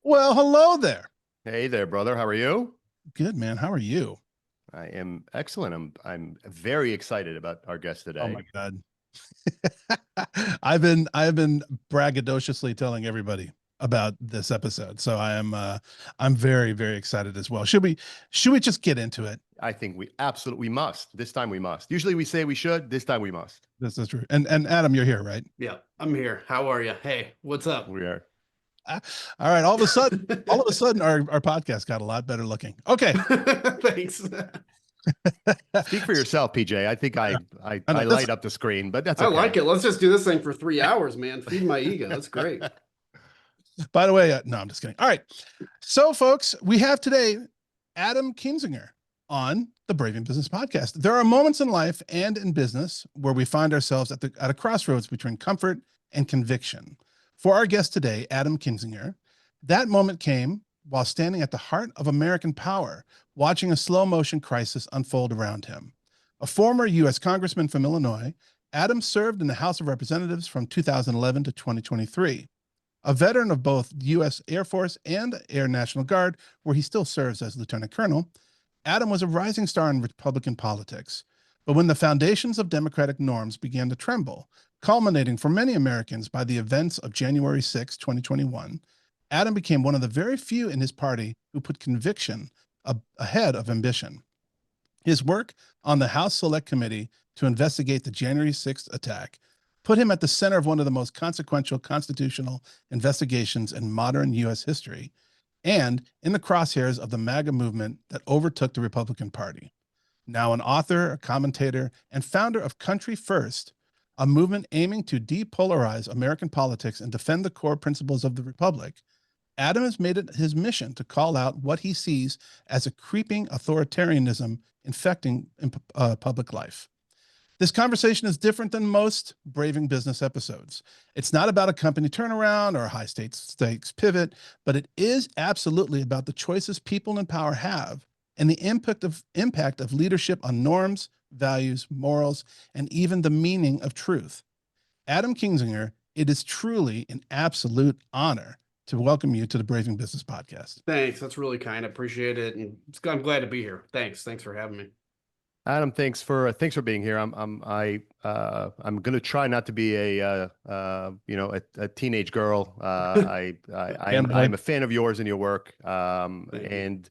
Well, hello there. Hey there, brother. How are you? Good, man. How are you? I am excellent. I'm very excited about our guest Oh today. my God. I've been braggadociously telling everybody about this episode. So I'm very, very excited as well. Should we just get into it? I think we absolutely must. This time we must. Usually we say we should. This time we must. This is true. And Adam, you're here, right? Yeah, I'm here. How are you? Hey, what's up? We are. Ah, all right. All of a sudden our podcast got a lot better looking. Okay. Thanks. Speak for yourself, PJ. I think I I know, light up the screen, but that's I okay. like it. Let's just do this thing for 3 hours, man. Feed my ego. That's great. by the way, no, I'm just kidding. All right. So folks, we have today Adam Kinzinger on the Braving Business Podcast. There are moments in life and in business where we find ourselves at a crossroads between comfort and conviction. For our guest today, Adam Kinzinger, that moment came while standing at the heart of American power, watching a slow motion crisis unfold around him. A former U.S. Congressman from Illinois, Adam served in the House of Representatives from 2011 to 2023. A veteran of both U.S. Air Force and Air National Guard, where he still serves as Lieutenant Colonel, Adam was a rising star in Republican politics. But when the foundations of democratic norms began to tremble, culminating for many Americans by the events of January 6, 2021, Adam became one of the very few in his party who put conviction ahead of ambition. His work on the House Select Committee to investigate the January 6th attack put him at the center of one of the most consequential constitutional investigations in modern U.S. history, and in the crosshairs of the MAGA movement that overtook the Republican Party. Now an author, a commentator, and founder of Country First, a movement aiming to depolarize American politics and defend the core principles of the Republic, Adam has made it his mission to call out what he sees as a creeping authoritarianism infecting public life. This conversation is different than most Braving Business episodes. It's not about a company turnaround or a high stakes pivot, but it is absolutely about the choices people in power have and the impact of leadership on norms, values, morals, and even the meaning of truth. Adam Kinzinger, it is truly an absolute honor to welcome you to the Braving Business Podcast. Thanks. That's really kind. I appreciate it. And I'm glad to be here. Thanks. Thanks for having me. Adam, thanks for being here. I'm gonna try not to be a teenage girl. I'm a fan of yours and your work. And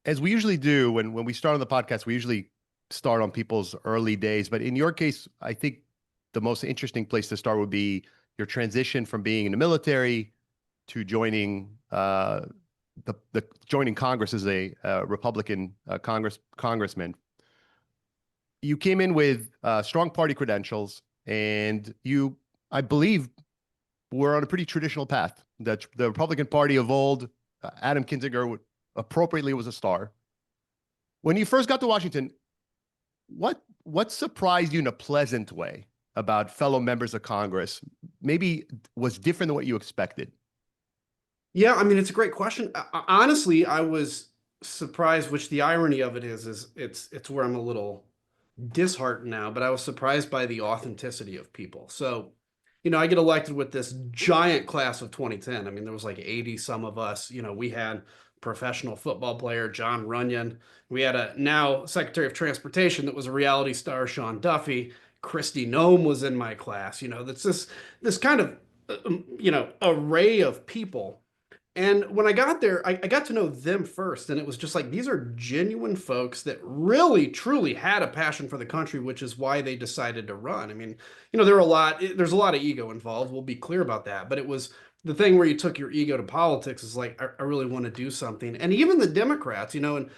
as we usually do when we start on the podcast, we usually start on people's early days. But in your case, I think the most interesting place to start would be your transition from being in the military to joining joining Congress as a Republican congressman. You came in with strong party credentials, and you, I believe, were on a pretty traditional path. That the Republican Party of old, Adam Kinzinger appropriately was a star. When you first got to Washington, what surprised you in a pleasant way about fellow members of Congress? Maybe was different than what you expected. Yeah, I mean, it's a great question. Honestly, I was surprised, which the irony of it is it's where I'm a little disheartened now, but I was surprised by the authenticity of people. So, I get elected with this giant class of 2010. I mean, there was like 80 some of us. We had professional football player John Runyon. We had a now Secretary of Transportation that was a reality star, Sean Duffy. Christy Nome was in my class. That's this kind of array of people. And when I got there, I got to know them first, and it was just like, these are genuine folks that really, truly had a passion for the country, which is why they decided to run. I mean, there's a lot of ego involved. We'll be clear about that. But it was the thing where you took your ego to politics is like, I really want to do something. And even the Democrats, and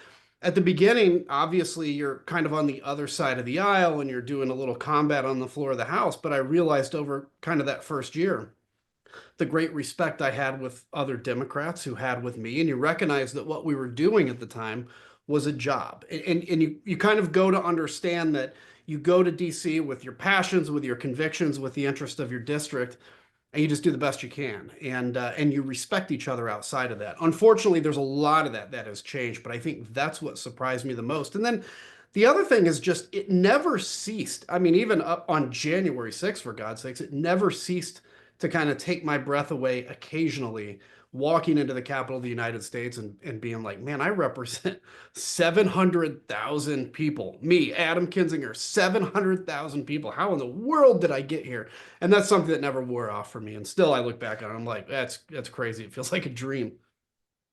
at the beginning, obviously, you're kind of on the other side of the aisle and you're doing a little combat on the floor of the House. But I realized over kind of that first year, the great respect I had with other Democrats who had with me, and you recognize that what we were doing at the time was a job. And you kind of go to understand that you go to DC with your passions, with your convictions, with the interest of your district, and you just do the best you can. And you respect each other outside of that. Unfortunately, there's a lot of that has changed, but I think that's what surprised me the most. And then the other thing is just, it never ceased. I mean, even up on January 6th, for God's sakes, it never ceased to kind of take my breath away occasionally walking into the Capitol of the United States and being like, man, I represent 700,000 people. Me, Adam Kinzinger, 700,000 people. How in the world did I get here? And that's something that never wore off for me. And still, I look back on it, I'm like, that's crazy. It feels like a dream.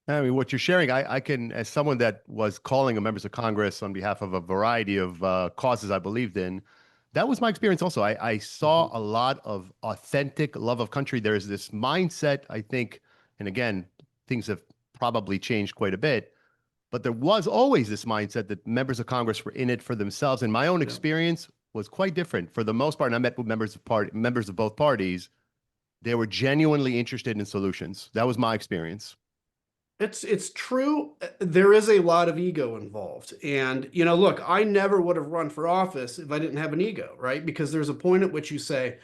I mean, what you're sharing, I can, as someone that was calling on members of Congress on behalf of a variety of causes I believed in, that was my experience also. I saw a lot of authentic love of country. There's this mindset, I think, and again, things have probably changed quite a bit, but there was always this mindset that members of Congress were in it for themselves. And my own experience was quite different for the most part. And I met with members of both parties. They were genuinely interested in solutions. That was my experience. It's true. There is a lot of ego involved. And, you know, look, I never would have run for office if I didn't have an ego, right? Because there's a point at which you say,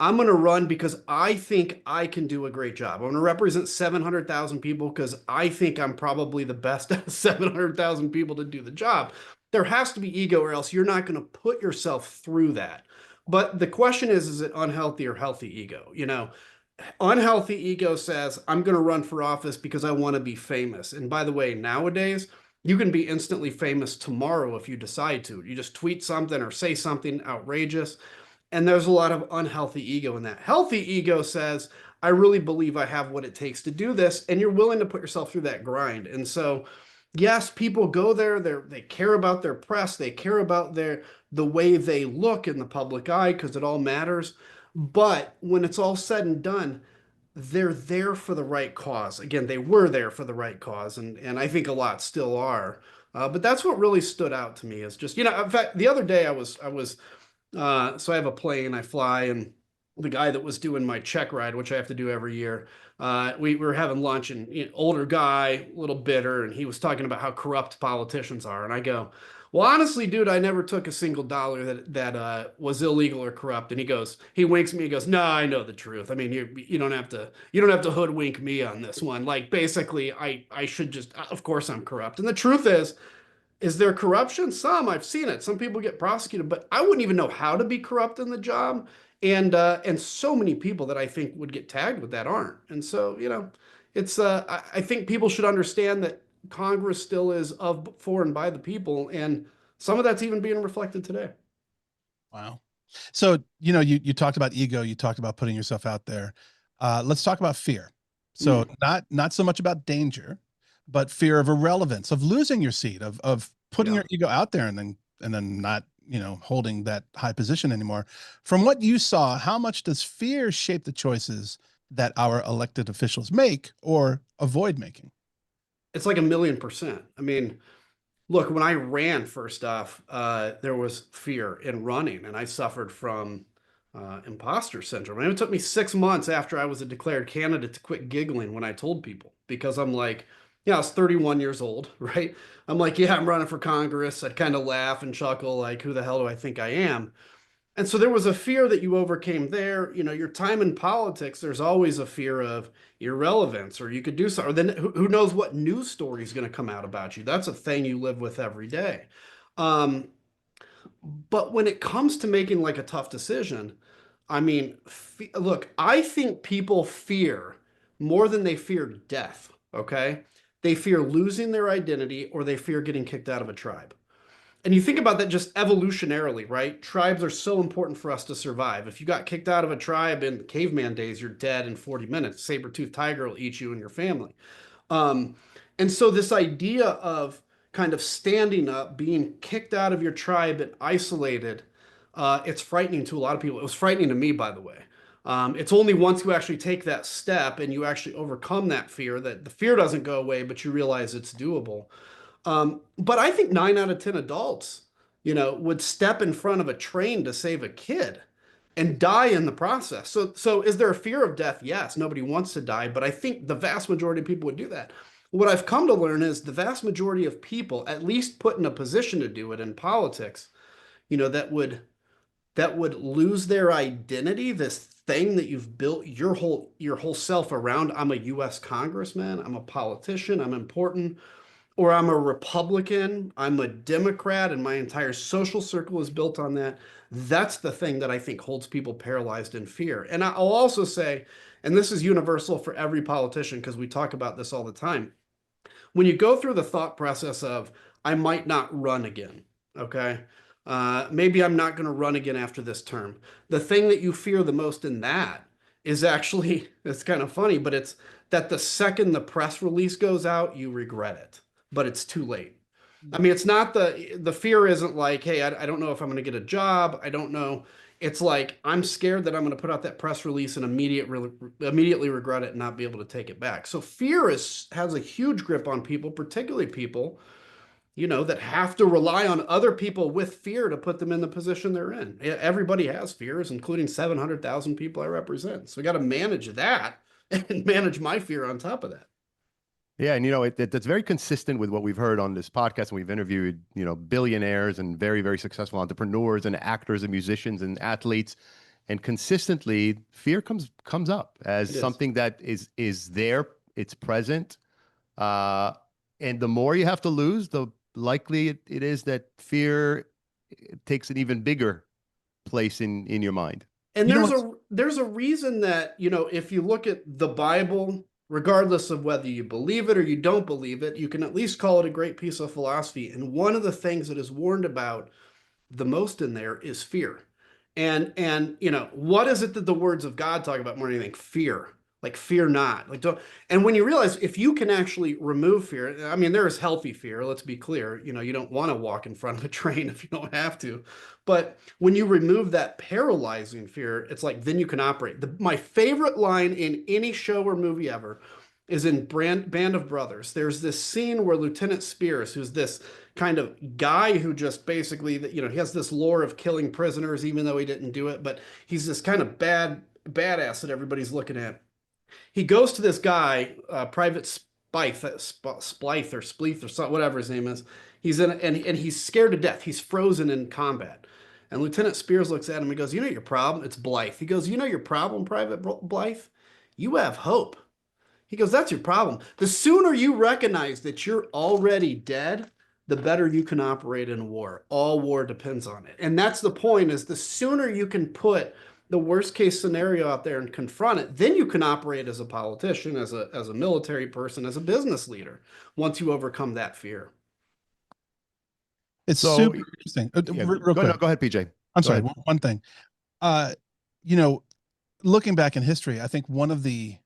I'm going to run because I think I can do a great job. I'm going to represent 700,000 people because I think I'm probably the best out of 700,000 people to do the job. There has to be ego, or else you're not going to put yourself through that. But the question is it unhealthy or healthy ego? You know, unhealthy ego says, I'm going to run for office because I want to be famous. And by the way, nowadays, you can be instantly famous tomorrow if you decide to. You just tweet something or say something outrageous. And there's a lot of unhealthy ego in that. Healthy ego says, I really believe I have what it takes to do this. And you're willing to put yourself through that grind. And so, yes, people go there. They care about their press. They care about the way they look in the public eye because it all matters. But when it's all said and done, they're there for the right cause. Again, they were there for the right cause, and I think a lot still are. But that's what really stood out to me is just, you know, in fact, the other day I was so I have a plane, I fly, and the guy that was doing my check ride, which I have to do every year, we were having lunch, and you know, older guy, a little bitter, and he was talking about how corrupt politicians are, and I go, well, honestly, dude, I never took a single dollar that was illegal or corrupt. And he winks at me, he goes, no, I know the truth. I mean, you don't have to hoodwink me on this one. Like, basically, I should just, of course I'm corrupt. And the truth is there corruption? Some, I've seen it. Some people get prosecuted, but I wouldn't even know how to be corrupt in the job. And so many people that I think would get tagged with that aren't. And so, you know, it's I think people should understand that Congress still is of, for, and by the people, and some of that's even being reflected today. Wow. So, you know, you talked about ego, you talked about putting yourself out there. Let's talk about fear. So not so much about danger, but fear of irrelevance, of losing your seat, of putting your ego out there and then not, you know, holding that high position anymore. From what you saw, how much does fear shape the choices that our elected officials make or avoid making? It's like 1,000,000%. I mean, look, when I ran, first off, there was fear in running, and I suffered from imposter syndrome. And it took me 6 months after I was a declared candidate to quit giggling when I told people, because I'm like, yeah, I was 31 years old, right? I'm like, yeah, I'm running for Congress. I'd kind of laugh and chuckle, like, who the hell do I think I am? And so there was a fear that you overcame there. You know, your time in politics, there's always a fear of irrelevance, or you could do something. Or then who knows what news story is going to come out about you? That's a thing you live with every day. Um, but when it comes to making like a tough decision, I mean, look, I think people fear more than they fear death. Okay. They fear losing their identity, or they fear getting kicked out of a tribe. And you think about that just evolutionarily, right? Tribes are so important for us to survive. If you got kicked out of a tribe in caveman days, you're dead in 40 minutes. Saber-toothed tiger will eat you and your family. Um, and so this idea of kind of standing up, being kicked out of your tribe and isolated, it's frightening to a lot of people. It was frightening to me, by the way. It's only once you actually take that step and you actually overcome that fear, that the fear doesn't go away, but you realize it's doable. But I think 9 out of 10 adults, you know, would step in front of a train to save a kid and die in the process. So is there a fear of death? Yes, nobody wants to die, but I think the vast majority of people would do that. What I've come to learn is the vast majority of people, at least put in a position to do it in politics, you know, that would lose their identity, this thing that you've built your whole self around. I'm a US congressman, I'm a politician, I'm important. or I'm a Republican, I'm a Democrat, and my entire social circle is built on that. That's the thing that I think holds people paralyzed in fear. And I'll also say, and this is universal for every politician because we talk about this all the time, when you go through the thought process of, I might not run again, okay? Maybe I'm not going to run again after this term. The thing that you fear the most in that is actually, it's kind of funny, but it's that the second the press release goes out, you regret it, but it's too late. I mean, it's not the fear isn't like, hey, I don't know if I'm going to get a job. I don't know. It's like, I'm scared that I'm going to put out that press release and immediately regret it and not be able to take it back. So fear has a huge grip on people, particularly people, that have to rely on other people with fear to put them in the position they're in. Everybody has fears, including 700,000 people I represent. So we got to manage that and manage my fear on top of that. Yeah, and that's very consistent with what we've heard on this podcast, and we've interviewed billionaires and very, very successful entrepreneurs and actors and musicians and athletes, and consistently fear comes up as something that is there, it's present, and the more you have to lose, the likely it is that fear takes an even bigger place in your mind. And there's a reason that if you look at the Bible, regardless of whether you believe it or you don't believe it, you can at least call it a great piece of philosophy. And one of the things that is warned about the most in there is fear. And what is it that the words of God talk about more than anything? Fear. Like, fear not. Like, don't. And when you realize if you can actually remove fear, I mean, there is healthy fear. Let's be clear. You don't want to walk in front of a train if you don't have to. But when you remove that paralyzing fear, it's like then you can operate. My favorite line in any show or movie ever is in Band of Brothers. There's this scene where Lieutenant Spears, who's this kind of guy who just basically, he has this lore of killing prisoners, even though he didn't do it, but he's this kind of badass that everybody's looking at. He goes to this guy, Private Splythe or Spleeth or something, whatever his name is. He's in, and he's scared to death. He's frozen in combat. And Lieutenant Spears looks at him and goes, "You know your problem? It's Blythe." He goes, "You know your problem, Private Blythe? You have hope." He goes, "That's your problem. The sooner you recognize that you're already dead, the better you can operate in war. All war depends on it." And that's the point, is the sooner you can put the worst case scenario out there and confront it, then you can operate as a politician, as a military person, as a business leader, once you overcome that fear. It's super interesting. Real quick. Go ahead, PJ. I'm sorry. One thing. Looking back in history, I think one of the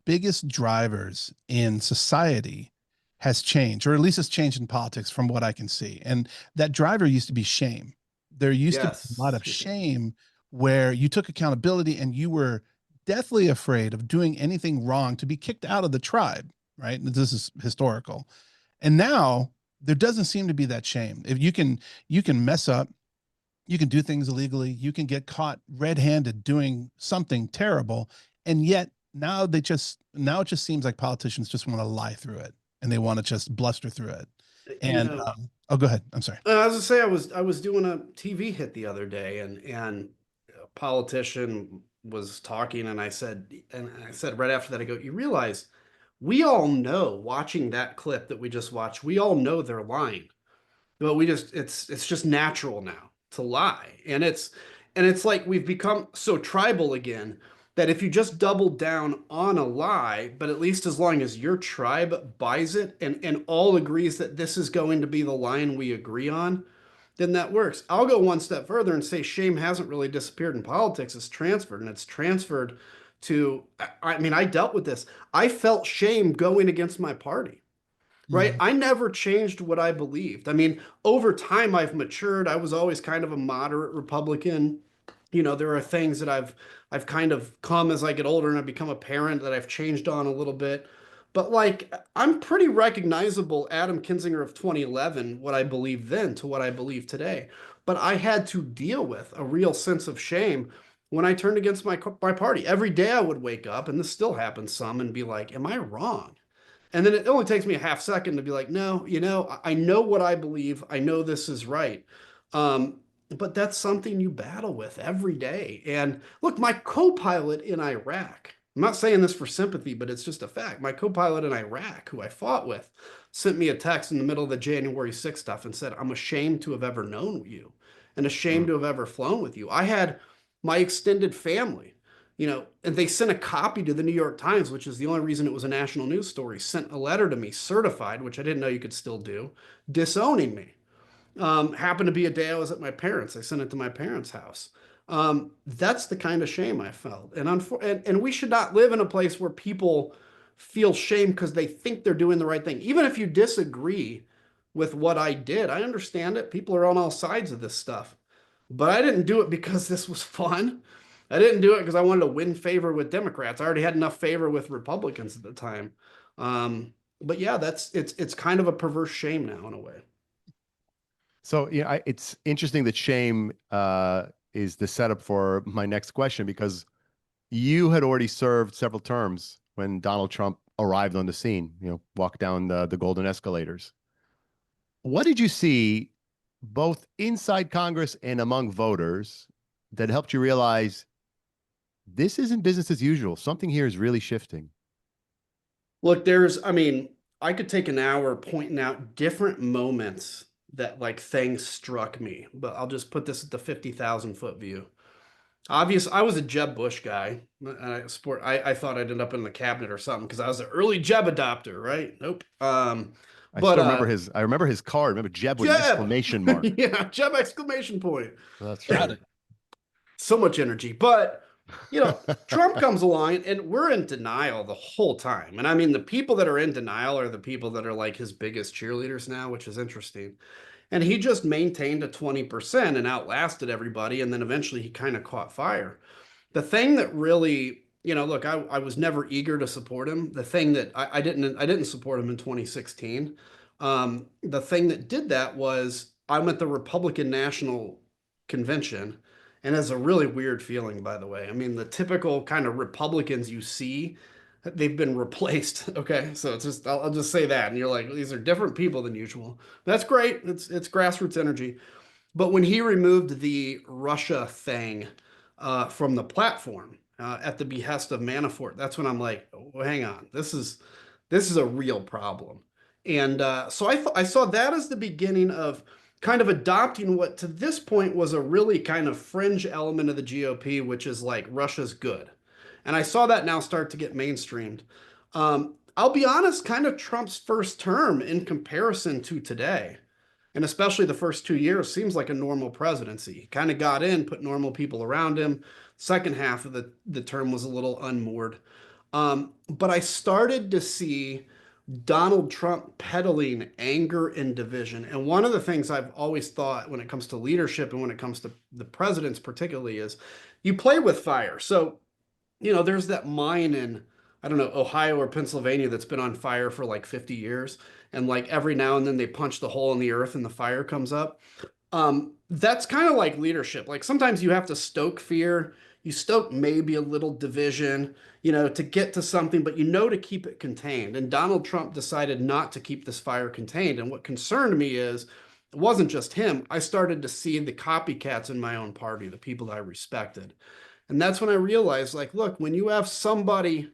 biggest drivers in society has changed, or at least it's changed in politics from what I can see. And that driver used to be shame. There used to be a lot of shame where you took accountability and you were deathly afraid of doing anything wrong to be kicked out of the tribe, right? This is historical. And now there doesn't seem to be that shame. If you can mess up, you can do things illegally, you can get caught red-handed doing something terrible, and yet now it just seems like politicians just want to lie through it and they want to just bluster through it. And go ahead. I'm sorry. I was gonna say I was doing a TV hit the other day, and a politician was talking, and I said right after that, I go, "You realize we all know, watching that clip that we just watched, we all know they're lying, but it's just natural now to lie." And it's like we've become so tribal again that if you just double down on a lie, but at least as long as your tribe buys it and all agrees that this is going to be the line we agree on, then that works. I'll go one step further and say shame hasn't really disappeared in politics. It's transferred, and it's transferred to, I mean, I dealt with this. I felt shame going against my party, right? I never changed what I believed. I mean, over time, I've matured. I was always kind of a moderate Republican. There are things that I've kind of come as I get older and I become a parent that I've changed on a little bit. But like, I'm pretty recognizable Adam Kinzinger of 2011, what I believed then to what I believe today. But I had to deal with a real sense of shame when I turned against my party. Every day I would wake up, and this still happens some, and be like, am I wrong? And then it only takes me a half second to be like, no, I know what I believe. I know this is right. But that's something you battle with every day. And look, my co-pilot in Iraq, I'm not saying this for sympathy, but it's just a fact. My co-pilot in Iraq, who I fought with, sent me a text in the middle of the January 6th stuff and said, I'm ashamed to have ever known you and ashamed to have ever flown with you. I had my extended family, and they sent a copy to the New York Times, which is the only reason it was a national news story, sent a letter to me certified, which I didn't know you could still do, disowning me. Happened to be a day I was at my parents'. I sent it to my parents' house. That's the kind of shame I felt. And we should not live in a place where people feel shame because they think they're doing the right thing. Even if you disagree with what I did, I understand it. People are on all sides of this stuff. But I didn't do it because this was fun. I didn't do it because I wanted to win favor with Democrats. I already had enough favor with Republicans at the time. But yeah, it's kind of a perverse shame now in a way. So, it's interesting that shame is the setup for my next question, because you had already served several terms when Donald Trump arrived on the scene, walked down the golden escalators. What did you see both inside Congress and among voters that helped you realize this isn't business as usual? Something here is really shifting. Look, I could take an hour pointing out different moments that like things struck me, but I'll just put this at the 50,000-foot view. Obvious, I was a Jeb Bush guy. I thought I'd end up in the cabinet or something because I was an early Jeb adopter, right? Nope. I remember his card. Remember Jeb with an exclamation mark. Yeah, Jeb exclamation point. That's right. So much energy. But Trump comes along and we're in denial the whole time. And I mean, the people that are in denial are the people that are like his biggest cheerleaders now, which is interesting. And he just maintained a 20% and outlasted everybody. And then eventually he kind of caught fire. The thing that really, look, I was never eager to support him. The thing that I didn't support him in 2016. The thing that did that was I'm at the Republican National Convention. And it's a really weird feeling, by the way. I mean, the typical kind of Republicans you see, they've been replaced. Okay, so it's just I'll just say that, and you're like, these are different people than usual. That's great. It's grassroots energy. But when he removed the Russia thing from the platform at the behest of Manafort, that's when I'm like, oh, hang on, this is a real problem. And so I saw that as the beginning of kind of adopting what to this point was a really kind of fringe element of the GOP, which is like Russia's good. And I saw that now start to get mainstreamed. I'll be honest, kind of Trump's first term in comparison to today, and especially the first 2 years, seems like a normal presidency. He kind of got in, put normal people around him. Second half of the term was a little unmoored. But I started to see Donald Trump peddling anger and division. And one of the things I've always thought when it comes to leadership and when it comes to the presidents particularly is you play with fire. So, there's that mine in, I don't know, Ohio or Pennsylvania that's been on fire for like 50 years. And like every now and then they punch the hole in the earth and the fire comes up. That's kind of like leadership. Like sometimes you have to stoke fear. You stoke maybe a little division, to get to something, but to keep it contained. And Donald Trump decided not to keep this fire contained. And what concerned me is it wasn't just him. I started to see the copycats in my own party, the people that I respected. And that's when I realized, like, look, when you have somebody,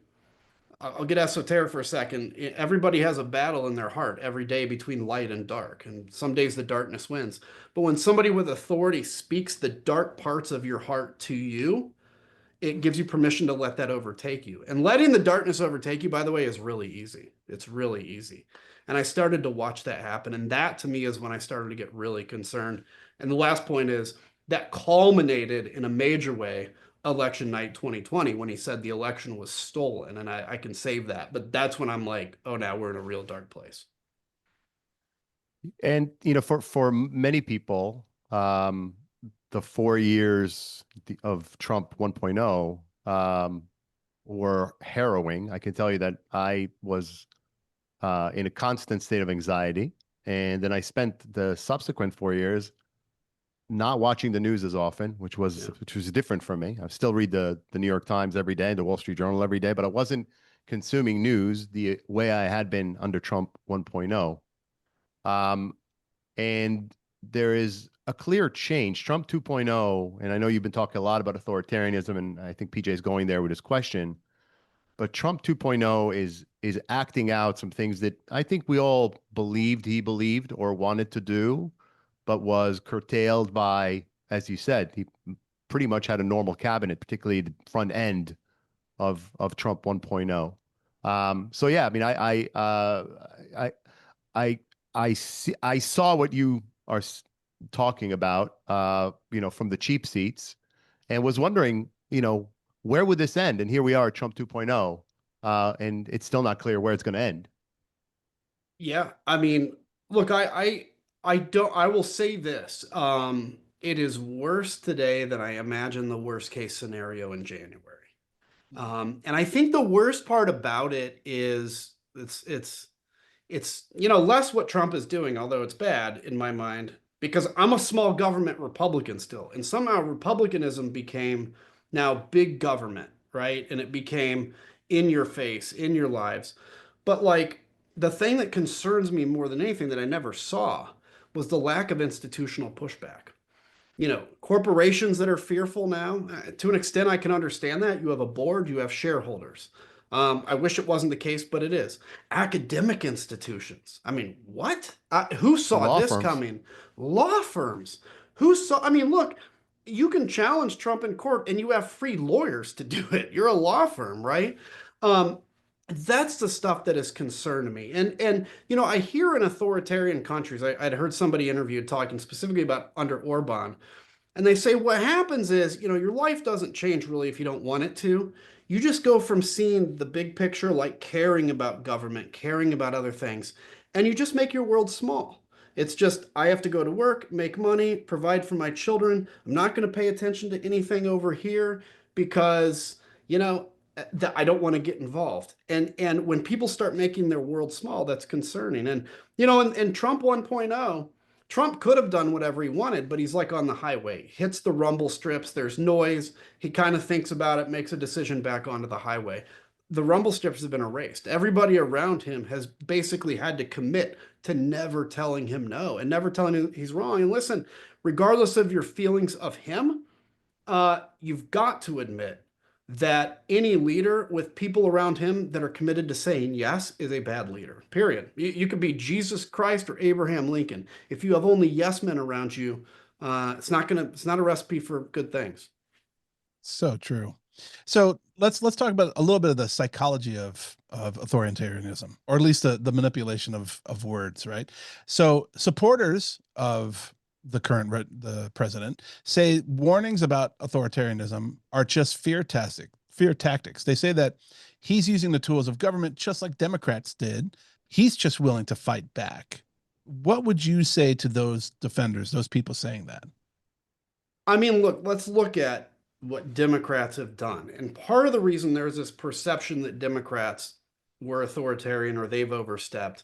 I'll get esoteric for a second. Everybody has a battle in their heart every day between light and dark, and some days the darkness wins. But when somebody with authority speaks the dark parts of your heart to you, it gives you permission to let that overtake you. And letting the darkness overtake you, by the way, is really easy. It's really easy. And I started to watch that happen. And that to me is when I started to get really concerned. And the last point is that culminated in a major way election night 2020 when he said the election was stolen. And I can save that. But that's when I'm like, oh, now we're in a real dark place. And, for many people, the 4 years of Trump 1.0 were harrowing. I can tell you that I was in a constant state of anxiety. And then I spent the subsequent 4 years not watching the news as often, which was different for me. I still read the New York Times every day, the Wall Street Journal every day, but I wasn't consuming news the way I had been under Trump 1.0. And there is a clear change. Trump 2.0, and I know you've been talking a lot about authoritarianism, and I think PJ is going there with his question. but Trump 2.0 is acting out some things that I think we all believed he believed or wanted to do, but was curtailed by, as you said, he pretty much had a normal cabinet, particularly the front end of Trump 1.0. So yeah, I mean, I saw what you are talking about, from the cheap seats, and was wondering, where would this end? And here we are at Trump 2.0, and it's still not clear where it's going to end. Yeah, I mean, look, I will say this. It is worse today than I imagine the worst case scenario in January. And I think the worst part about it is it's less what Trump is doing, although it's bad in my mind, because I'm a small government Republican still, and somehow Republicanism became now big government, right? And it became in your face, in your lives. But like the thing that concerns me more than anything that I never saw was the lack of institutional pushback. Corporations that are fearful now, to an extent, I can understand that. You have a board, you have shareholders. I wish it wasn't the case, but it is. Academic institutions. I mean, what? Who saw Law this firms. coming? Law firms. Who saw? I mean, look, you can challenge Trump in court and you have free lawyers to do it. You're a law firm, right? Um, that's the stuff that is concern to me. And I hear in authoritarian countries, I'd heard somebody interviewed talking specifically about under Orban, and they say what happens is, your life doesn't change really if you don't want it to. You just go from seeing the big picture, like caring about government, caring about other things, and you just make your world small. It's just, I have to go to work, make money, provide for my children. I'm not going to pay attention to anything over here because, I don't want to get involved. And when people start making their world small, that's concerning. And, in Trump 1.0, Trump could have done whatever he wanted, but he's like on the highway, hits the rumble strips, there's noise, he kind of thinks about it, makes a decision back onto the highway. The rumble strips have been erased. Everybody around him has basically had to commit to never telling him no and never telling him he's wrong. And listen, regardless of your feelings of him, you've got to admit that any leader with people around him that are committed to saying yes is a bad leader, period. You could be Jesus Christ or Abraham Lincoln. If you have only yes men around you, it's not a recipe for good things. So true. So let's talk about a little bit of the psychology of authoritarianism, or at least the manipulation of words, right? So supporters of the president say warnings about authoritarianism are just fear tactics. They say that he's using the tools of government just like Democrats did. He's just willing to fight back. What would you say to those defenders, those people saying that? I mean, look, let's look at what Democrats have done. And part of the reason there's this perception that Democrats were authoritarian or they've overstepped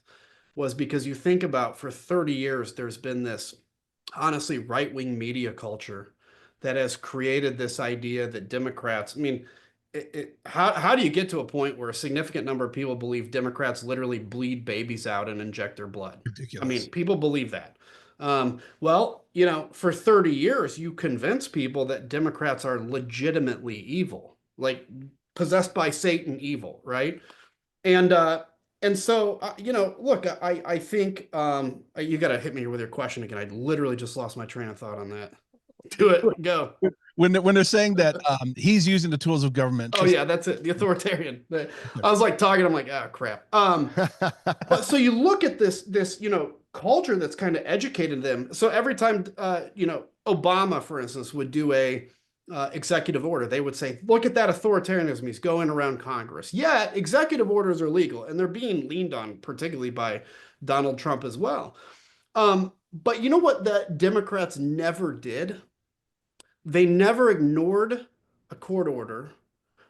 was because you think about for 30 years, there's been this honestly right-wing media culture that has created this idea that Democrats, I mean, how do you get to a point where a significant number of people believe Democrats literally bleed babies out and inject their blood? Ridiculous. I mean, people believe that. Well, for 30 years, you convince people that Democrats are legitimately evil, like possessed by Satan evil, right? And so, look, I think you got to hit me with your question again. I literally just lost my train of thought on that. Do it. Go. When they're saying that he's using the tools of government. Oh, yeah, that's it. The authoritarian. I was like talking. I'm like, oh, crap. But so you look at this, culture that's kind of educated them. So every time, Obama, for instance, would do a executive order, they would say, look at that authoritarianism. He's going around Congress. Yet executive orders are legal and they're being leaned on, particularly by Donald Trump as well. But you know what the Democrats never did? They never ignored a court order.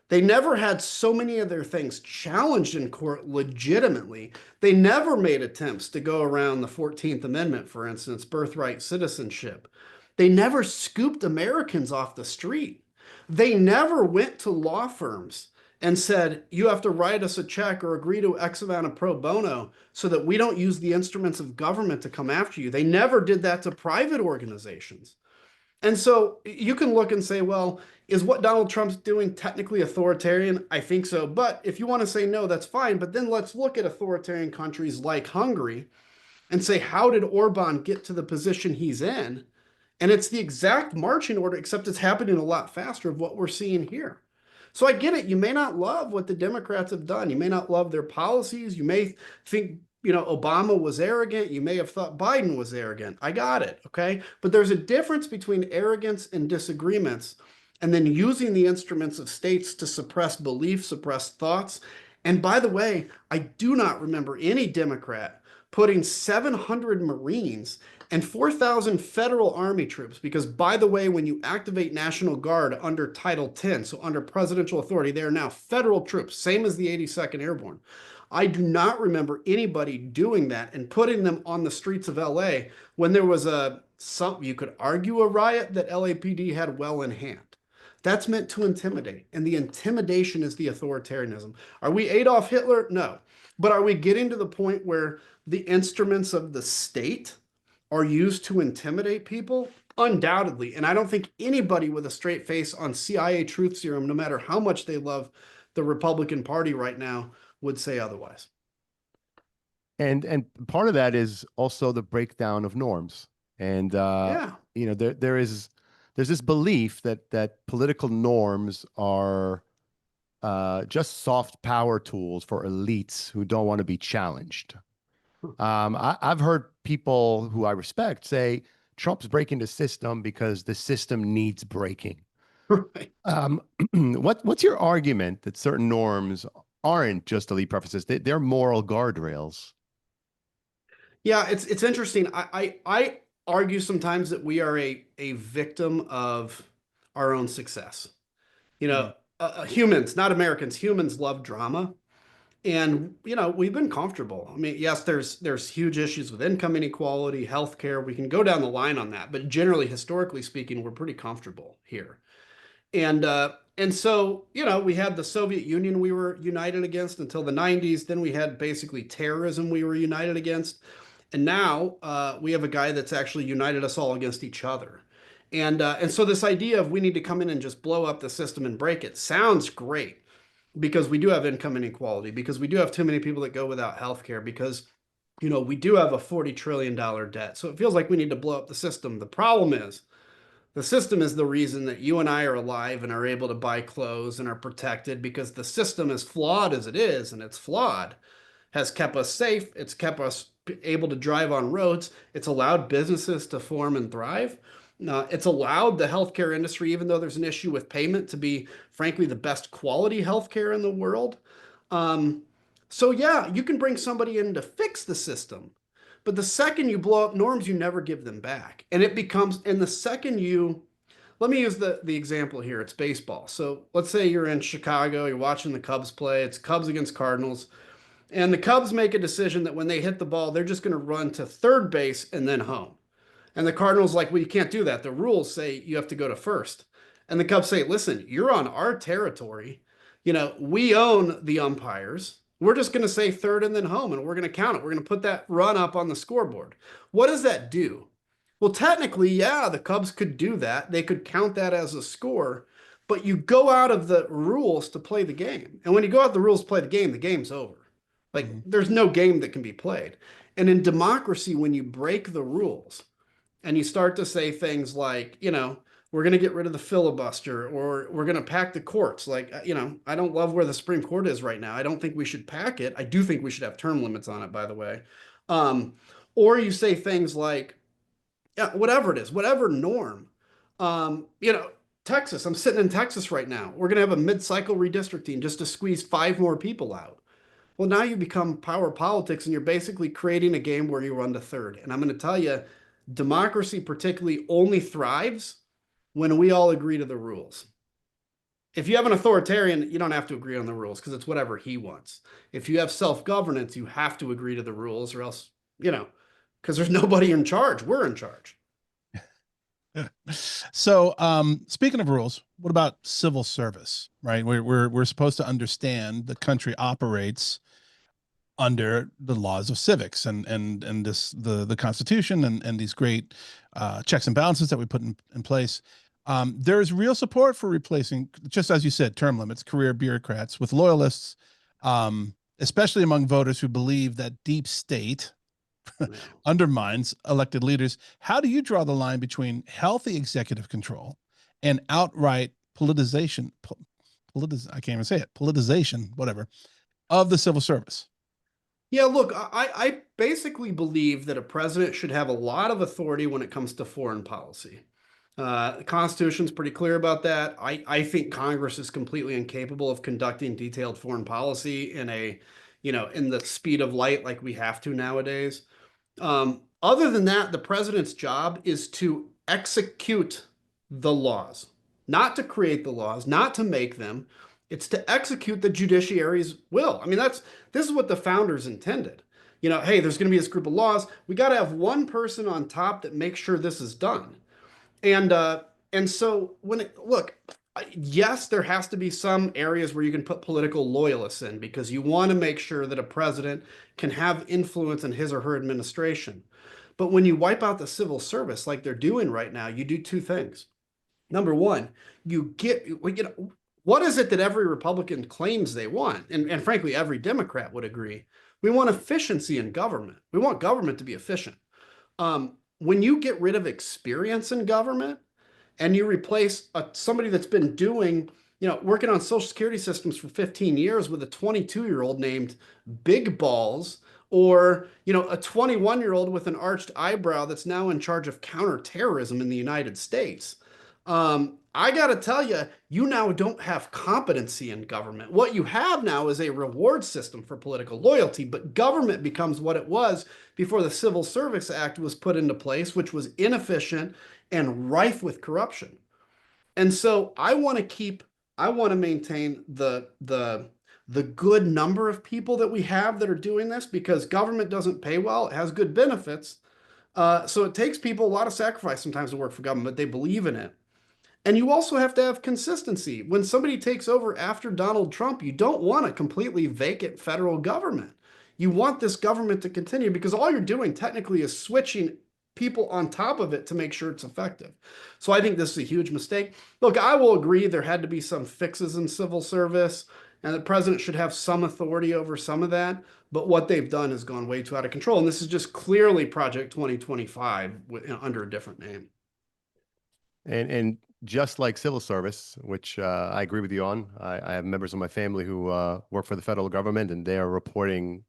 They never had so many of their things challenged in court legitimately. They never made attempts to go around the 14th Amendment, for instance, birthright citizenship. They never scooped Americans off the street. They never went to law firms and said, you have to write us a check or agree to X amount of pro bono so that we don't use the instruments of government to come after you. They never did that to private organizations. And so you can look and say, well, is what Donald Trump's doing technically authoritarian? I think so. But if you want to say no, that's fine. But then let's look at authoritarian countries like Hungary and say, how did Orban get to the position he's in? And it's the exact marching order, except it's happening a lot faster of what we're seeing here. So I get it. You may not love what the Democrats have done. You may not love their policies. You may think, Obama was arrogant. You may have thought Biden was arrogant. I got it. Okay. But there's a difference between arrogance and disagreements, and then using the instruments of states to suppress belief, suppress thoughts. And by the way, I do not remember any Democrat putting 700 Marines and 4,000 federal army troops, because by the way, when you activate National Guard under Title 10, so under presidential authority, they are now federal troops, same as the 82nd Airborne. I do not remember anybody doing that and putting them on the streets of LA when there was you could argue a riot that LAPD had well in hand. That's meant to intimidate, and the intimidation is the authoritarianism. Are we Adolf Hitler? No. But are we getting to the point where the instruments of the state are used to intimidate people? Undoubtedly. And I don't think anybody with a straight face on CIA truth serum, no matter how much they love the Republican Party right now, would say otherwise. And part of that is also the breakdown of norms. And there's this belief that political norms are just soft power tools for elites who don't want to be challenged. I've heard people who I respect say Trump's breaking the system because the system needs breaking. Right. What's your argument that certain norms aren't just elite preferences? They're moral guardrails. Yeah, it's interesting. I argue sometimes that we are a victim of our own success. Humans, not Americans, humans love drama. And, we've been comfortable. I mean, yes, there's huge issues with income inequality, healthcare. We can go down the line on that. But generally, historically speaking, we're pretty comfortable here. And so, we had the Soviet Union we were united against until the 90s. Then we had basically terrorism we were united against. And now we have a guy that's actually united us all against each other. And so this idea of we need to come in and just blow up the system and break it sounds great, because we do have income inequality, because we do have too many people that go without health care, because, we do have a $40 trillion debt. So it feels like we need to blow up the system. The problem is the system is the reason that you and I are alive and are able to buy clothes and are protected, because the system, as flawed as it is, and it's flawed, has kept us safe. It's kept us able to drive on roads. It's allowed businesses to form and thrive. It's allowed the healthcare industry, even though there's an issue with payment, to be, frankly, the best quality healthcare in the world. So yeah, you can bring somebody in to fix the system, but the second you blow up norms, you never give them back. And the second let me use the example here. It's baseball. So let's say you're in Chicago, you're watching the Cubs play. It's Cubs against Cardinals. And the Cubs make a decision that when they hit the ball, they're just going to run to third base and then home. And the Cardinals like, well, you can't do that. The rules say you have to go to first. And the Cubs say, listen, you're on our territory. We own the umpires. We're just going to say third and then home, and we're going to count it. We're going to put that run up on the scoreboard. What does that do? Well, technically, yeah, the Cubs could do that. They could count that as a score, but you go out of the rules to play the game. And when you go out the rules to play the game's over. Like, there's no game that can be played. And in democracy, when you break the rules and you start to say things like, we're going to get rid of the filibuster, or we're going to pack the courts. Like, I don't love where the Supreme Court is right now. I don't think we should pack it. I do think we should have term limits on it, by the way. Or you say things like, yeah, whatever it is, whatever norm. Texas, I'm sitting in Texas right now. We're going to have a mid-cycle redistricting just to squeeze 5 more people out. Well, now you become power politics, and you're basically creating a game where you run to third. And I'm going to tell you, democracy particularly only thrives when we all agree to the rules. If you have an authoritarian, you don't have to agree on the rules, because it's whatever he wants. If you have self-governance, you have to agree to the rules, or else, because there's nobody in charge. We're in charge. So, speaking of rules, what about civil service, right? We're supposed to understand the country operates under the laws of civics and this the Constitution and these great checks and balances that we put in place. There is real support for replacing, just as you said, term limits, career bureaucrats with loyalists, especially among voters who believe that deep state Yeah. undermines elected leaders. How do you draw the line between healthy executive control and outright politicization? I can't even say it. Politicization, whatever, of the civil service. Yeah, look, I basically believe that a president should have a lot of authority when it comes to foreign policy. The Constitution's pretty clear about that. I think Congress is completely incapable of conducting detailed foreign policy in in the speed of light like we have to nowadays. Other than that, the president's job is to execute the laws, not to create the laws, not to make them. It's to execute the judiciary's will. I mean, this is what the founders intended. Hey, there's going to be this group of laws. We got to have one person on top that makes sure this is done. And so look, yes, there has to be some areas where you can put political loyalists in because you want to make sure that a president can have influence in his or her administration. But when you wipe out the civil service like they're doing right now, you do two things. Number one, what is it that every Republican claims they want? And frankly, every Democrat would agree. We want efficiency in government. We want government to be efficient. When you get rid of experience in government and you replace somebody that's been working on social security systems for 15 years with a 22-year-old named Big Balls, or, a 21-year-old with an arched eyebrow that's now in charge of counterterrorism in the United States. I got to tell you, you now don't have competency in government. What you have now is a reward system for political loyalty, but government becomes what it was before the Civil Service Act was put into place, which was inefficient and rife with corruption. And so I want to maintain the good number of people that we have that are doing this, because government doesn't pay well. It has good benefits. So it takes people a lot of sacrifice sometimes to work for government, but they believe in it. And you also have to have consistency. When somebody takes over after Donald Trump, you don't want a completely vacant federal government. You want this government to continue because all you're doing technically is switching people on top of it to make sure it's effective. So I think this is a huge mistake. Look, I will agree there had to be some fixes in civil service, and the president should have some authority over some of that. But what they've done has gone way too out of control. And this is just clearly Project 2025 under a different name. And just like civil service, which I agree with you on, I have members of my family who work for the federal government, and they are reporting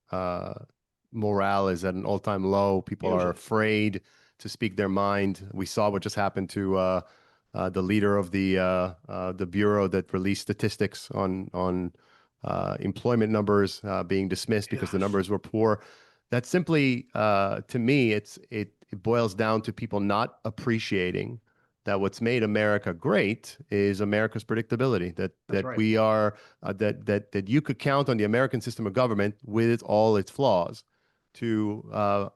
morale is at an all-time low. People are afraid to speak their mind. We saw what just happened to the leader of the bureau that released statistics on employment numbers being dismissed because the numbers were poor. That simply, to me, it boils down to people not appreciating that what's made America great is America's predictability. That we are that you could count on the American system of government with all its flaws to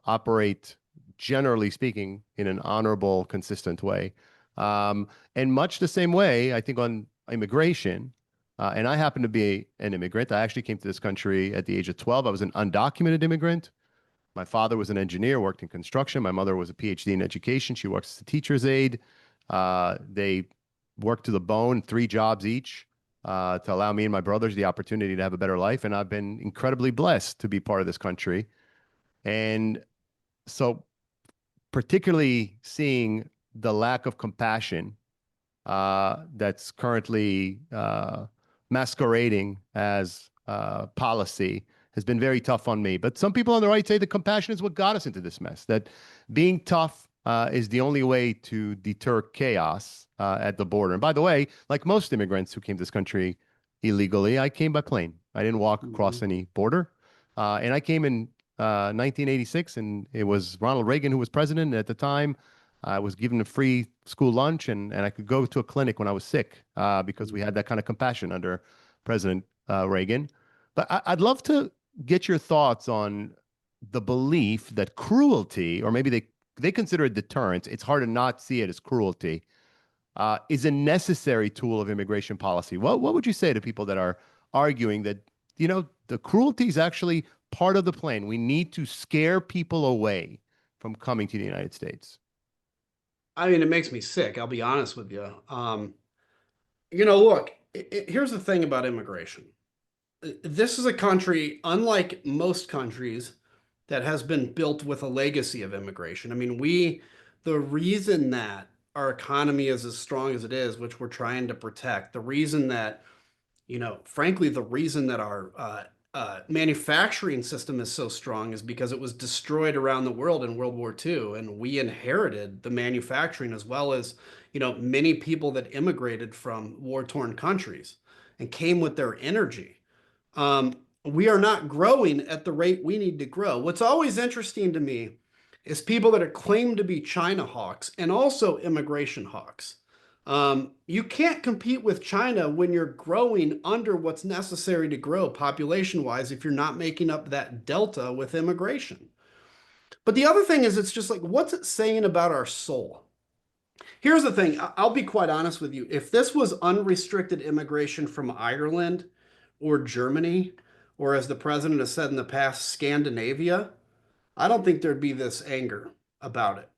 operate, generally speaking, in an honorable, consistent way. And much the same way, I think, on immigration. And I happen to be an immigrant. I actually came to this country at the age of 12. I was an undocumented immigrant. My father was an engineer, worked in construction. My mother was a PhD in education. She works as a teacher's aide. They worked to the bone, 3 jobs each, to allow me and my brothers the opportunity to have a better life. And I've been incredibly blessed to be part of this country. And so particularly seeing the lack of compassion that's currently masquerading as policy has been very tough on me. But some people on the right say the compassion is what got us into this mess, that being tough is the only way to deter chaos at the border. And by the way, like most immigrants who came to this country illegally, I came by plane. I didn't walk across any border. And I came in 1986, and it was Ronald Reagan who was president. And at the time, I was given a free school lunch, and I could go to a clinic when I was sick because we had that kind of compassion under President Reagan. But I'd love to get your thoughts on the belief that cruelty, or maybe they consider it deterrence, it's hard to not see it as cruelty, is a necessary tool of immigration policy. What would you say to people that are arguing that you know, the cruelty is actually part of the plan. We need to scare people away from coming to the United States. I mean, it makes me sick. I'll be honest with you. You know, look, here's the thing about immigration. This is a country, unlike most countries, that has been built with a legacy of immigration. I mean, the reason that our economy is as strong as it is, which we're trying to protect, the reason that, you know, frankly, the reason that our manufacturing system is so strong is because it was destroyed around the world in World War II, and we inherited the manufacturing as well as, you know, many people that immigrated from war-torn countries and came with their energy. We are not growing at the rate we need to grow. What's always interesting to me is people that are claimed to be China hawks and also immigration hawks. You can't compete with China when you're growing under what's necessary to grow population-wise if you're not making up that delta with immigration. But the other thing is, it's just like, what's it saying about our soul? Here's the thing. I'll be quite honest with you. If this was unrestricted immigration from Ireland or Germany, or as the president has said in the past, Scandinavia, I don't think there'd be this anger about it.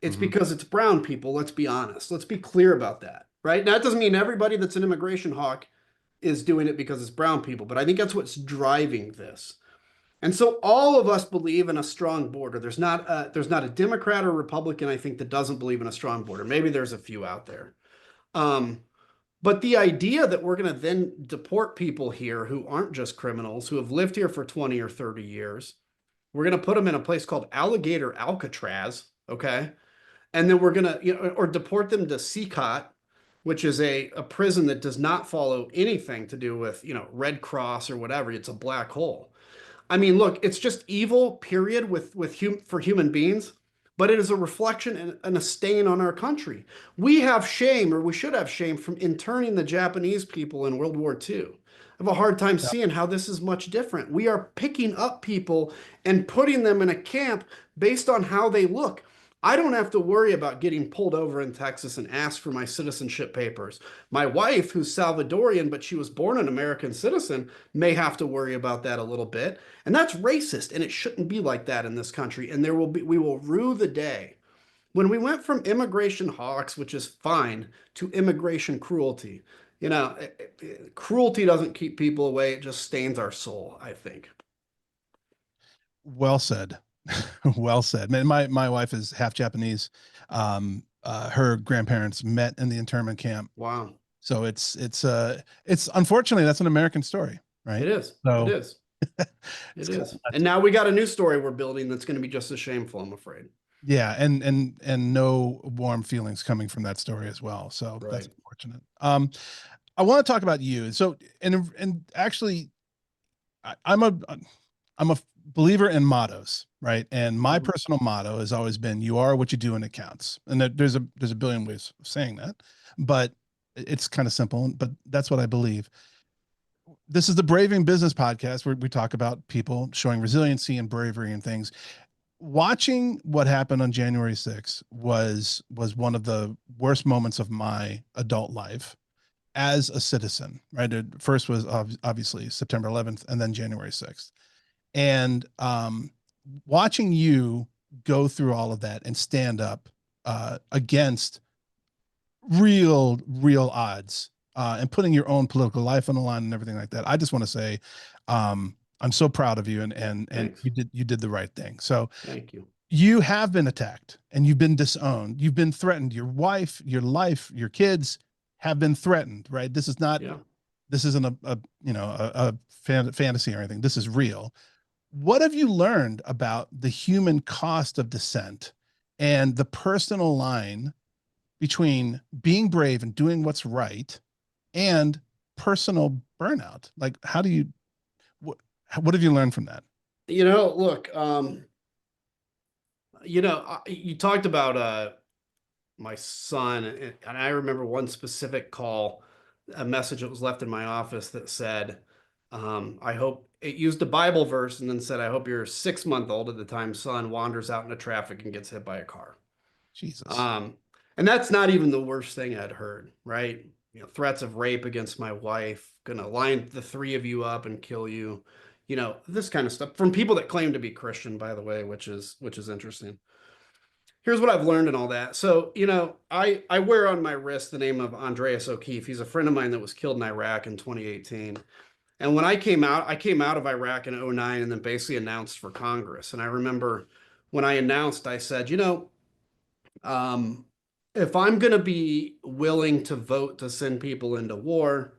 It's because it's brown people. Let's be honest. Let's be clear about that, right? Now, that doesn't mean everybody that's an immigration hawk is doing it because it's brown people, but I think that's what's driving this. And so all of us believe in a strong border. There's not a Democrat or Republican, I think, that doesn't believe in a strong border. Maybe there's a few out there. But the idea that we're going to then deport people here who aren't just criminals, who have lived here for 20 or 30 years, we're going to put them in a place called Alligator Alcatraz, okay? And then we're going to, you know, or deport them to CCOT, which is a prison that does not follow anything to do with, you know, Red Cross or whatever. It's a black hole. I mean, look, it's just evil, period, for human beings, but it is a reflection and a stain on our country. We have shame, or we should have shame, from interning the Japanese people in World War II. I have a hard time seeing how this is much different. We are picking up people and putting them in a camp based on how they look. I don't have to worry about getting pulled over in Texas and asked for my citizenship papers. My wife, who's Salvadorian, but she was born an American citizen, may have to worry about that a little bit. And that's racist, and it shouldn't be like that in this country. And we will rue the day when we went from immigration hawks, which is fine, to immigration cruelty. You know, cruelty doesn't keep people away. It just stains our soul, I think. Well said. Well said. Man, my wife is half Japanese. Her grandparents met in the internment camp. Wow. So it's unfortunately, that's an American story, right? It is. So it is. It is. And now we got a new story we're building that's going to be just as shameful, I'm afraid. Yeah, and no warm feelings coming from that story as well. So Right. that's unfortunate. I want to talk about you. So and actually, I'm a believer in mottos, right? And my personal motto has always been, "You are what you do, and it counts." And there's a billion ways of saying that, but it's kind of simple. But that's what I believe. This is the Braving Business podcast, where we talk about people showing resiliency and bravery and things. Watching what happened on January 6th was one of the worst moments of my adult life as a citizen, right? It first was obviously September 11th and then January 6th. And watching you go through all of that and stand up against real odds and putting your own political life on the line and everything like that. I just want to say, I'm so proud of you, and you did the right thing. So thank you. You have been attacked and you've been disowned. You've been threatened. Your wife, your life, your kids have been threatened, right? This is not, this isn't a fantasy or anything. This is real. What have you learned about the human cost of dissent and the personal line between being brave and doing what's right and personal burnout? Like, how do you, what have you learned from that? You know, look, you know, you talked about my son, and I remember one specific call, a message that was left in my office that said, I hope, it used a Bible verse and then said, "I hope your 6-month-old at the time son wanders out into traffic and gets hit by a car." Jesus. And that's not even the worst thing I'd heard, right? threats of rape against my wife, gonna line the three of you up and kill you, this kind of stuff from people that claim to be Christian, by the way, which is interesting. Here's what I've learned and all that. So, I wear on my wrist the name of Andreas O'Keefe. He's a friend of mine that was killed in Iraq in 2018. And when I came out of Iraq in '09 and then basically announced for Congress. And I remember when I announced, I said, um, if I'm going to be willing to vote to send people into war,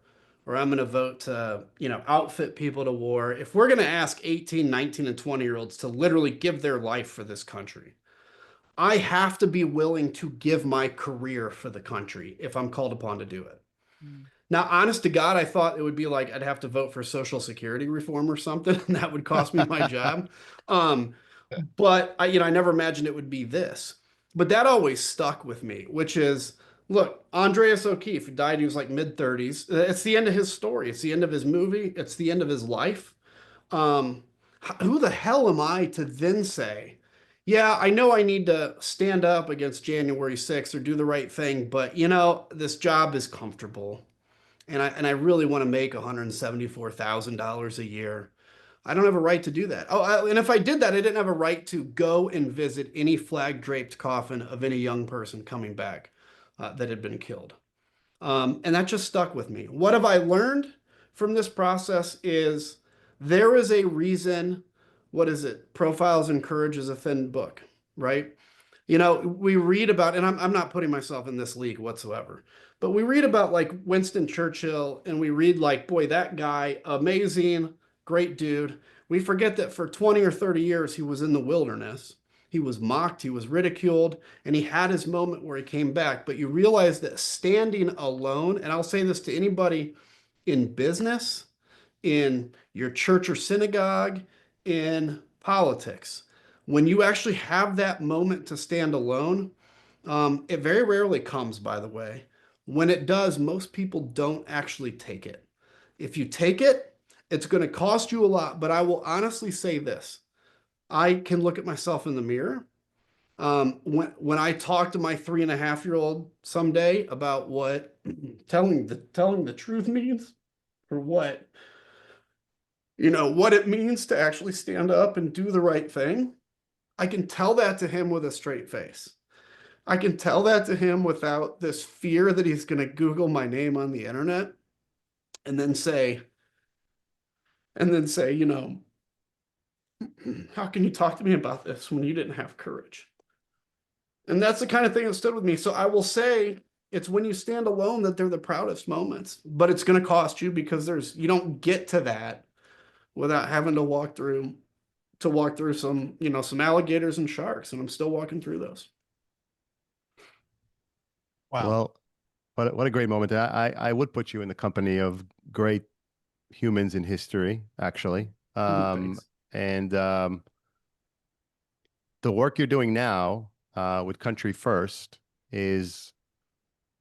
or I'm going to vote to, outfit people to war, if we're going to ask 18, 19, and 20-year-olds to literally give their life for this country, I have to be willing to give my career for the country if I'm called upon to do it. Now, honest to God, I thought it would be like I'd have to vote for Social Security reform or something, and that would cost me my job. But I never imagined it would be this. But that always stuck with me, which is, look, Andreas O'Keefe died. He was like mid-30s. It's the end of his story. It's the end of his movie. It's the end of his life. Um, who the hell am I to then say, yeah, I know I need to stand up against January 6th or do the right thing, but this job is comfortable, and I really want to make $174,000 a year. I don't have a right to do that. Oh, and if I did that, I didn't have a right to go and visit any flag-draped coffin of any young person coming back that had been killed. And that just stuck with me. What have I learned from this process is there is a reason, what is it? Profiles in Courage is a thin book, right? We read about, and I'm not putting myself in this league whatsoever, but we read about like Winston Churchill, and we read like, boy, that guy, amazing, great dude. We forget that for 20 or 30 years, he was in the wilderness. He was mocked, he was ridiculed, and he had his moment where he came back. But you realize that standing alone, and I'll say this to anybody in business, in your church or synagogue, in politics, when you actually have that moment to stand alone, it very rarely comes, by the way. When it does, most people don't actually take it. If you take it, it's going to cost you a lot, but I will honestly say this. I can look at myself in the mirror. When I talk to my 3.5-year-old someday about what telling the truth means, or what it means to actually stand up and do the right thing, I can tell that to him with a straight face. I can tell that to him without this fear that he's going to Google my name on the internet and then say, how can you talk to me about this when you didn't have courage? And that's the kind of thing that stood with me. So I will say it's when you stand alone that they're the proudest moments, but it's going to cost you because you don't get to that without having to walk through some alligators and sharks. And I'm still walking through those. Wow. Well, what a great moment. I would put you in the company of great humans in history, actually. And the work you're doing now with Country First has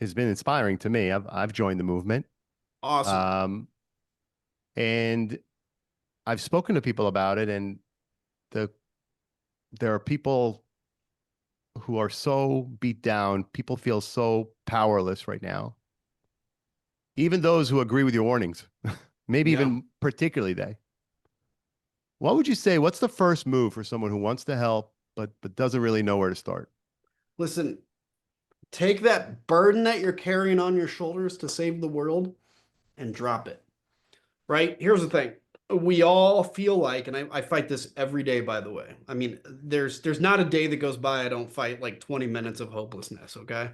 been inspiring to me. I've joined the movement. Awesome. And I've spoken to people about it, and there are people who are so beat down. People feel so powerless right now. Even those who agree with your warnings, maybe even particularly they. What would you say? What's the first move for someone who wants to help but doesn't really know where to start? Listen, take that burden that you're carrying on your shoulders to save the world and drop it. Right? Here's the thing. We all feel like, and I fight this every day, by the way. I mean, there's not a day that goes by I don't fight like 20 minutes of hopelessness, okay?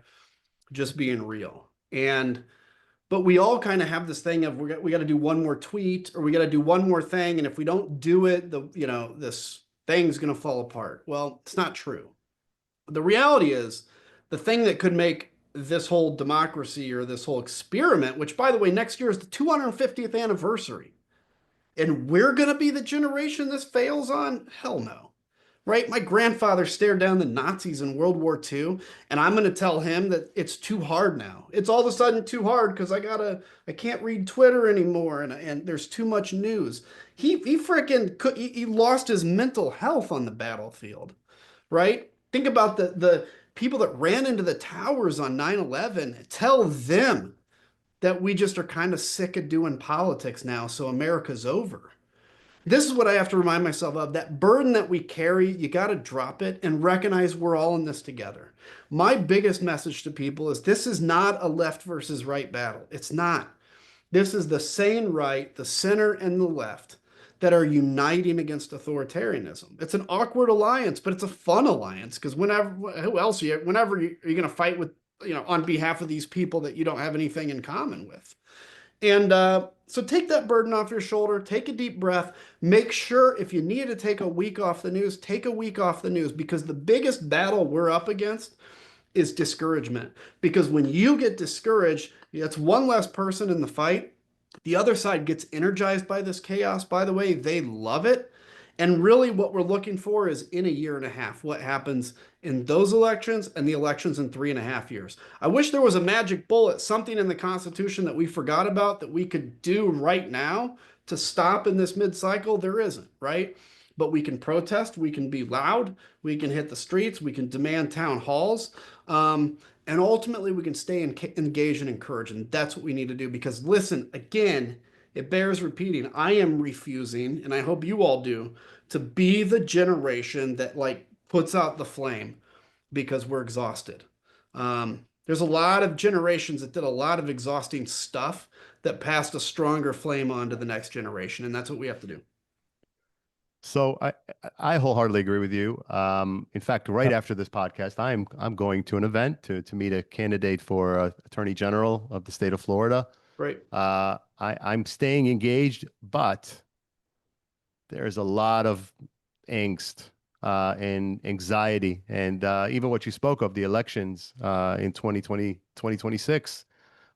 Just being real. But we all kind of have this thing of we got to do one more tweet, or we got to do one more thing, and if we don't do it, this thing's going to fall apart. Well, it's not true. The reality is the thing that could make this whole democracy or this whole experiment, which by the way, next year is the 250th anniversary, and we're going to be the generation this fails on? Hell no. Right? My grandfather stared down the Nazis in World War II, and I'm going to tell him that it's too hard now. It's all of a sudden too hard because I can't read Twitter anymore, and there's too much news. He lost his mental health on the battlefield, right? Think about the people that ran into the towers on 9/11. Tell them that we just are kind of sick of doing politics now, so America's over. This is what I have to remind myself of. That burden that we carry, you got to drop it and recognize we're all in this together. My biggest message to people is this is not a left versus right battle. It's not. This is the sane right, the center, and the left that are uniting against authoritarianism. It's an awkward alliance, but it's a fun alliance because whenever you're going to fight with, on behalf of these people that you don't have anything in common with. And so take that burden off your shoulder, take a deep breath, make sure if you need to take a week off the news, take a week off the news, because the biggest battle we're up against is discouragement. Because when you get discouraged, that's one less person in the fight. The other side gets energized by this chaos. By the way, they love it. And really what we're looking for is in a year and a half, what happens in those elections and the elections in 3.5 years. I wish there was a magic bullet, something in the Constitution that we forgot about that we could do right now to stop in this mid-cycle. There isn't, right? But we can protest, we can be loud, we can hit the streets, we can demand town halls, and ultimately we can stay engaged and encouraged. And that's what we need to do, because listen, again, it bears repeating. I am refusing, and I hope you all do, to be the generation that puts out the flame because we're exhausted. There's a lot of generations that did a lot of exhausting stuff that passed a stronger flame on to the next generation, and that's what we have to do. So I wholeheartedly agree with you. In fact, right after this podcast, I'm going to an event to meet a candidate for Attorney General of the state of Florida. Right. I'm staying engaged, but there's a lot of angst and anxiety, and even what you spoke of, the elections in 2020, 2026.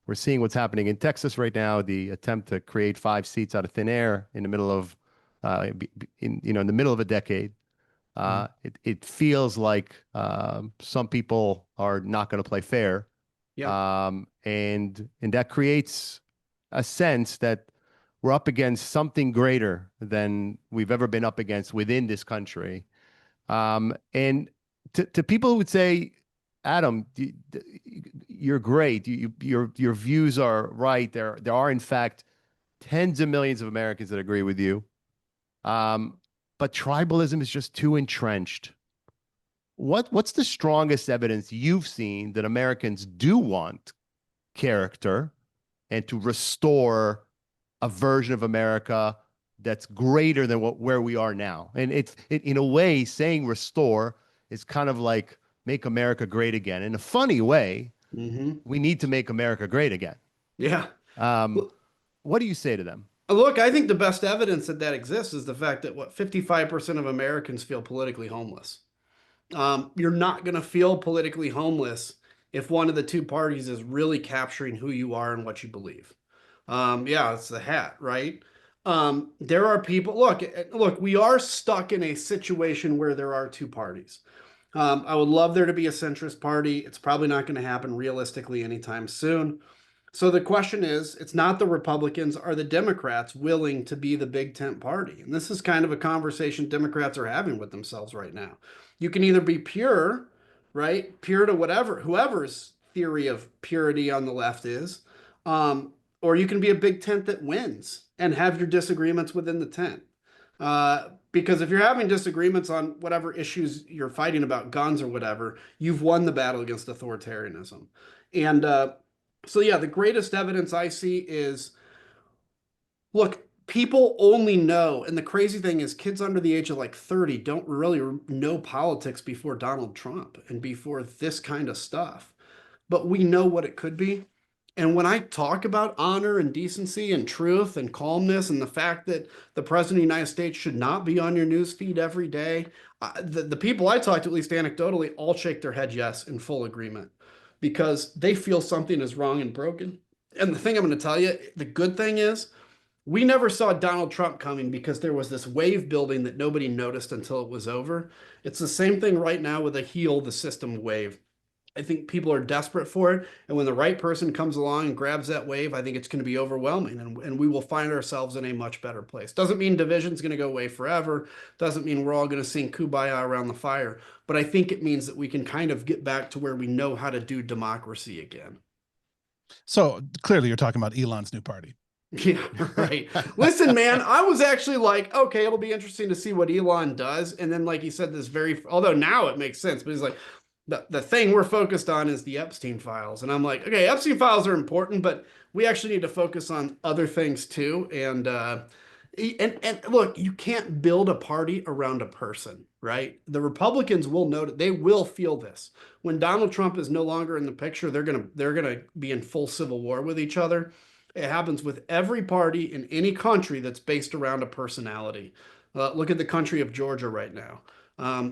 We're seeing what's happening in Texas right now, the attempt to create 5 seats out of thin air in the middle of in the middle of a decade. It feels like some people are not going to play fair. Yeah. And that creates a sense that we're up against something greater than we've ever been up against within this country. And to people who would say, Adam, you're great. Your views are right. There are, in fact, tens of millions of Americans that agree with you. But tribalism is just too entrenched. What's the strongest evidence you've seen that Americans do want character and to restore a version of America that's greater than where we are now? And it in a way, saying restore is kind of like make America great again. In a funny way, we need to make America great again. Yeah. What do you say to them? Look, I think the best evidence that exists is the fact that 55% of Americans feel politically homeless. You're not going to feel politically homeless if one of the two parties is really capturing who you are and what you believe. Yeah, it's the hat, right? There are people, look, we are stuck in a situation where there are two parties. I would love there to be a centrist party. It's probably not going to happen realistically anytime soon. So the question is, it's not the Republicans, are the Democrats willing to be the big tent party? And this is kind of a conversation Democrats are having with themselves right now. You can either be pure, right? Pure to whoever's theory of purity on the left is, or you can be a big tent that wins and have your disagreements within the tent. Because if you're having disagreements on whatever issues you're fighting about, guns or whatever, you've won the battle against authoritarianism. And so yeah, the greatest evidence I see is, look, people only know, and the crazy thing is kids under the age of 30 don't really know politics before Donald Trump and before this kind of stuff. But we know what it could be. And when I talk about honor and decency and truth and calmness and the fact that the president of the United States should not be on your news feed every day, the people I talk to, at least anecdotally, all shake their head yes in full agreement, because they feel something is wrong and broken. And the thing I'm going to tell you, the good thing is, we never saw Donald Trump coming because there was this wave building that nobody noticed until it was over. It's the same thing right now with a heal the system wave. I think people are desperate for it. And when the right person comes along and grabs that wave, I think it's going to be overwhelming, and we will find ourselves in a much better place. Doesn't mean division's going to go away forever. Doesn't mean we're all going to sing Kumbaya around the fire. But I think it means that we can kind of get back to where we know how to do democracy again. So clearly you're talking about Elon's new party. Yeah, right. Listen, man, I was actually like, okay, it'll be interesting to see what Elon does. And then, like he said, although now it makes sense, but he's like, the thing we're focused on is the Epstein files. And I'm like, okay, Epstein files are important, but we actually need to focus on other things too. And look, you can't build a party around a person, right? The Republicans will know that they will feel this. When Donald Trump is no longer in the picture, they're gonna be in full civil war with each other. It happens with every party in any country that's based around a personality. Look at the country of Georgia right now.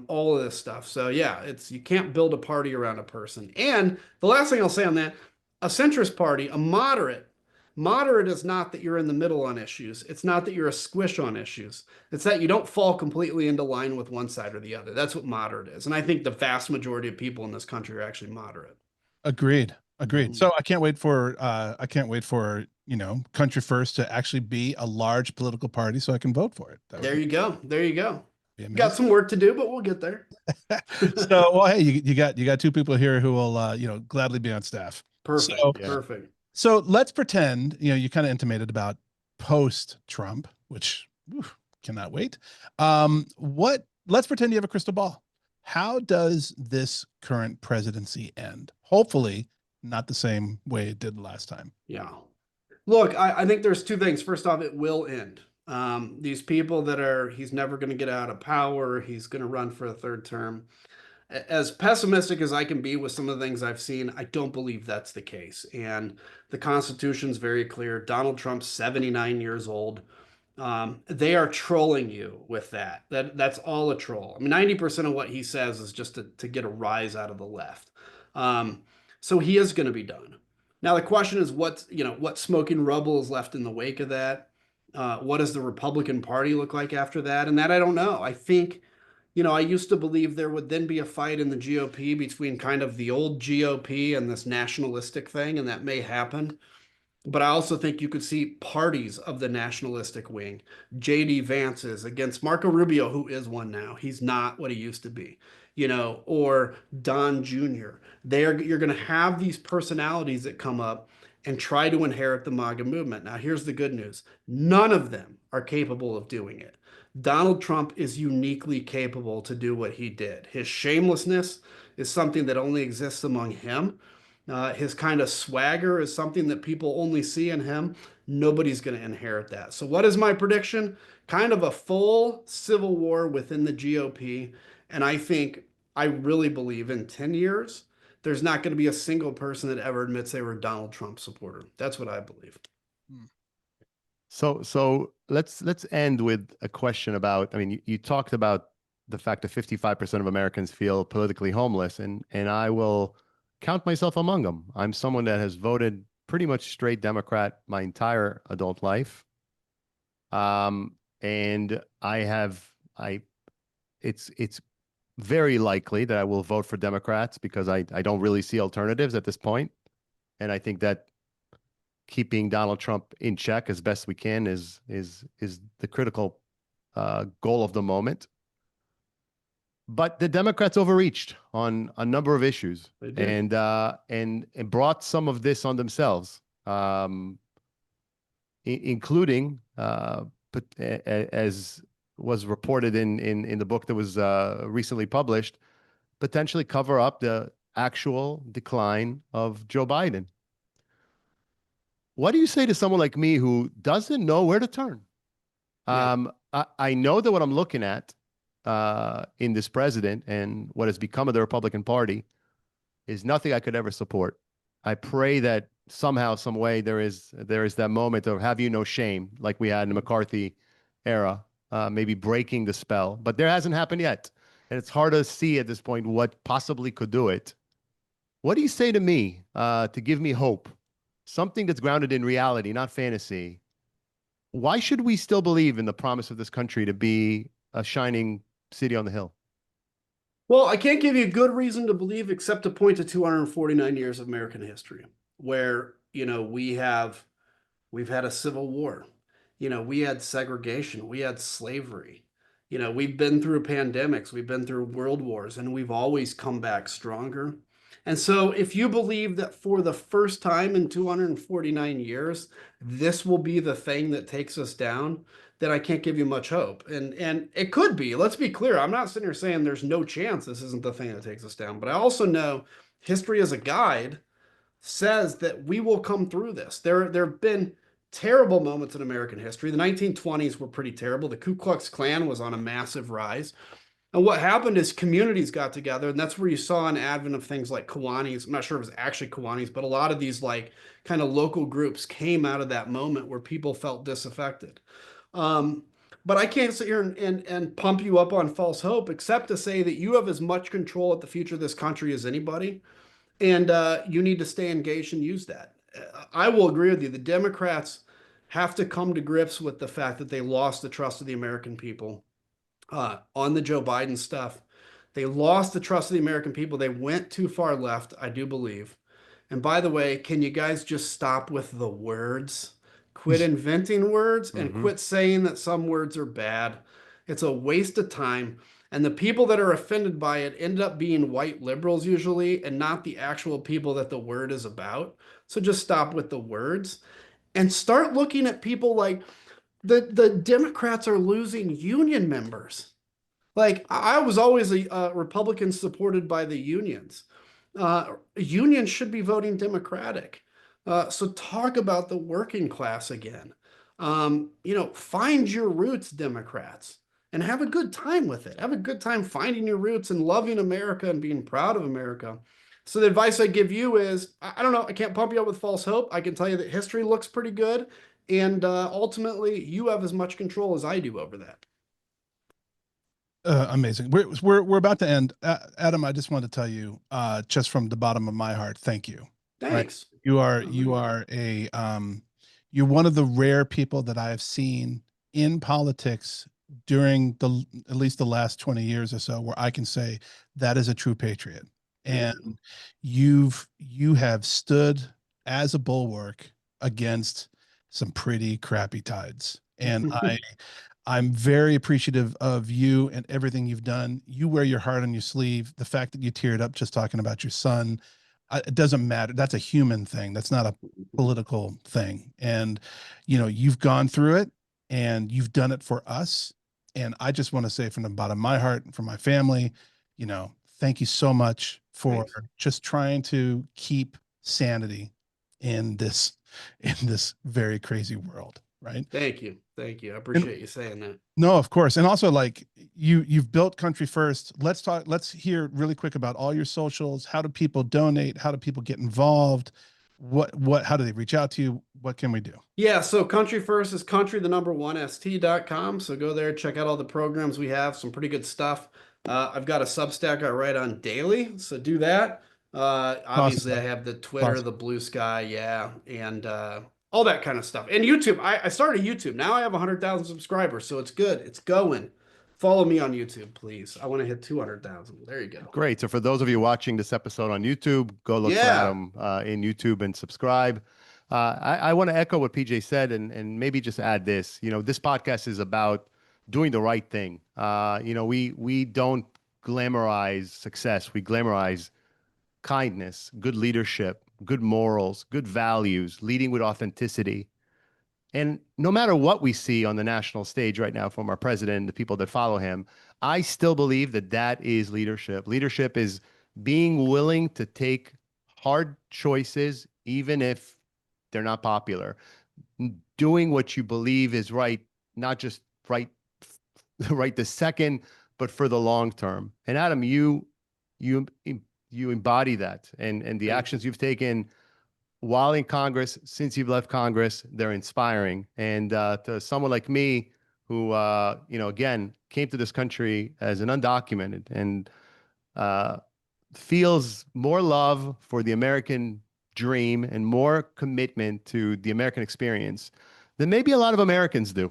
All of this stuff. So yeah, you can't build a party around a person. And the last thing I'll say on that, a centrist party, a moderate is not that you're in the middle on issues. It's not that you're a squish on issues. It's that you don't fall completely into line with one side or the other. That's what moderate is. And I think the vast majority of people in this country are actually moderate. Agreed. Mhm. So I can't wait for Country First to actually be a large political party so I can vote for it. There you go. There you go. Be Got some work to do, but we'll get there. So, well, hey, you got two people here who will gladly be on staff. Perfect. So, Yeah. Perfect. so let's pretend, you kind of intimated about post Trump, which cannot wait. Let's pretend you have a crystal ball. How does this current presidency end? Hopefully not the same way it did last time. Yeah. Look, I think there's two things. First off, it will end. These people he's never going to get out of power. He's going to run for a third term. As pessimistic as I can be with some of the things I've seen, I don't believe that's the case. And the Constitution's very clear. Donald Trump's 79 years old. They are trolling you with that. That's all a troll. I mean, 90% of what he says is just to get a rise out of the left. So he is going to be done. Now the question is what smoking rubble is left in the wake of that? What does the Republican Party look like after that? And that I don't know. I think, I used to believe there would then be a fight in the GOP between kind of the old GOP and this nationalistic thing, and that may happen. But I also think you could see parties of the nationalistic wing. J.D. Vance's against Marco Rubio, who is one now. He's not what he used to be, or Don Jr. You're going to have these personalities that come up and try to inherit the MAGA movement. Now, here's the good news. None of them are capable of doing it. Donald Trump is uniquely capable to do what he did. His shamelessness is something that only exists among him. His kind of swagger is something that people only see in him. Nobody's going to inherit that. So, what is my prediction? Kind of a full civil war within the GOP. And I really believe in 10 years, there's not going to be a single person that ever admits they were a Donald Trump supporter. That's what I believe. So let's end with a question about, I mean, you talked about the fact that 55% of Americans feel politically homeless, and I will count myself among them. I'm someone that has voted pretty much straight Democrat my entire adult life. And it's very likely that I will vote for Democrats because I don't really see alternatives at this point. And I think that keeping Donald Trump in check as best we can is the critical goal of the moment. But the Democrats overreached on a number of issues and brought some of this on themselves, including as was reported in the book that was recently published, potentially cover up the actual decline of Joe Biden. What do you say to someone like me who doesn't know where to turn? Yeah. I know that what I'm looking at in this president and what has become of the Republican Party is nothing I could ever support. I pray that somehow, some way, there is that moment of have you no shame, like we had in the McCarthy era, maybe breaking the spell. But there hasn't happened yet, and it's hard to see at this point what possibly could do it. What do you say to me to give me hope? Something that's grounded in reality, not fantasy. Why should we still believe in the promise of this country to be a shining city on the hill? Well, I can't give you a good reason to believe except to point to 249 years of American history where, we've had a civil war. We had segregation, we had slavery. We've been through pandemics, we've been through world wars, and we've always come back stronger. And so if you believe that for the first time in 249 years, this will be the thing that takes us down, then I can't give you much hope. And it could be. Let's be clear. I'm not sitting here saying there's no chance this isn't the thing that takes us down. But I also know history as a guide says that we will come through this. There have been terrible moments in American history. The 1920s were pretty terrible. The Ku Klux Klan was on a massive rise. And what happened is communities got together, and that's where you saw an advent of things like Kiwanis. I'm not sure if it was actually Kiwanis, but a lot of these like kind of local groups came out of that moment where people felt disaffected. Um, but I can't sit here and pump you up on false hope, except to say that you have as much control at the future of this country as anybody, and you need to stay engaged and use that. I will agree with you. The Democrats have to come to grips with the fact that they lost the trust of the American people on the Joe Biden stuff. They lost the trust of the American people. They went too far left, I do believe. And by the way, can you guys just stop with the words? Quit inventing words and quit saying that some words are bad. It's a waste of time. And the people that are offended by it end up being white liberals usually, and not the actual people that the word is about. So just stop with the words and start looking at people like the Democrats are losing union members. Like I was always a Republican supported by the unions. Unions should be voting Democratic. So talk about the working class again. Find your roots, Democrats, and have a good time with it. Have a good time finding your roots and loving America and being proud of America. So the advice I give you is, I don't know, I can't pump you up with false hope. I can tell you that history looks pretty good. And ultimately, you have as much control as I do over that. Amazing. We're about to end. Adam, I just wanted to tell you, just from the bottom of my heart, thank you. Right? Thanks. You're one of the rare people that I have seen in politics during at least the last 20 years or so, where I can say that is a true patriot. And you have stood as a bulwark against some pretty crappy tides. And I'm very appreciative of you and everything you've done. You wear your heart on your sleeve. The fact that you teared up just talking about your son, it doesn't matter. That's a human thing. That's not a political thing. And, you've gone through it and you've done it for us. And I just want to say from the bottom of my heart, and from my family, thank you so much for just trying to keep sanity in this very crazy world. Right. Thank you. Thank you. I appreciate you saying that. No, of course. And also, like, you've built Country First. Let's hear really quick about all your socials. How do people donate? How do people get involved? How do they reach out to you? What can we do? Yeah, so Country First is country1st.com. So go there, check out all the programs we have, some pretty good stuff. I've got a Substack I write on daily, so do that. Obviously, Awesome. I have the Twitter, the Blue Sky, yeah, and all that kind of stuff. And YouTube, I started YouTube. Now I have 100,000 subscribers, so it's good. It's going. Follow me on YouTube, please. I want to hit 200,000. There you go. Great. So for those of you watching this episode on YouTube, go look for Adam in YouTube and subscribe. I want to echo what PJ said and maybe just add this. This podcast is about doing the right thing. We don't glamorize success. We glamorize kindness, good leadership, good morals, good values, leading with authenticity. And no matter what we see on the national stage right now from our president and the people that follow him, I still believe that is leadership. Leadership is being willing to take hard choices, even if they're not popular. Doing what you believe is right, not just right this second, but for the long term. And Adam, you embody that, and the actions you've taken while in Congress, since you've left Congress, they're inspiring. And to someone like me, who again came to this country as an undocumented and feels more love for the American dream and more commitment to the American experience than maybe a lot of Americans do.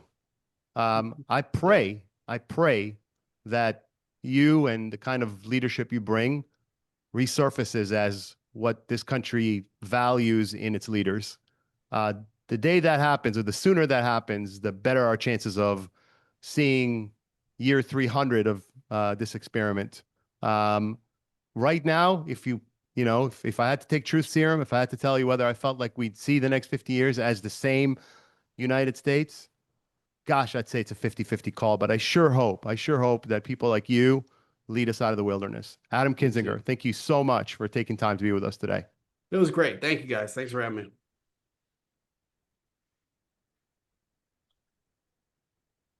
I pray that you and the kind of leadership you bring resurfaces as what this country values in its leaders. The day that happens, or the sooner that happens, the better our chances of seeing year 300 of this experiment. Right now, if you You know, if I had to take truth serum, if I had to tell you whether I felt like we'd see the next 50 years as the same United States, gosh, I'd say it's a 50-50 call, but I sure hope that people like you lead us out of the wilderness. Adam Kinzinger, thank you so much for taking time to be with us today. It was great. Thank you guys. Thanks for having me.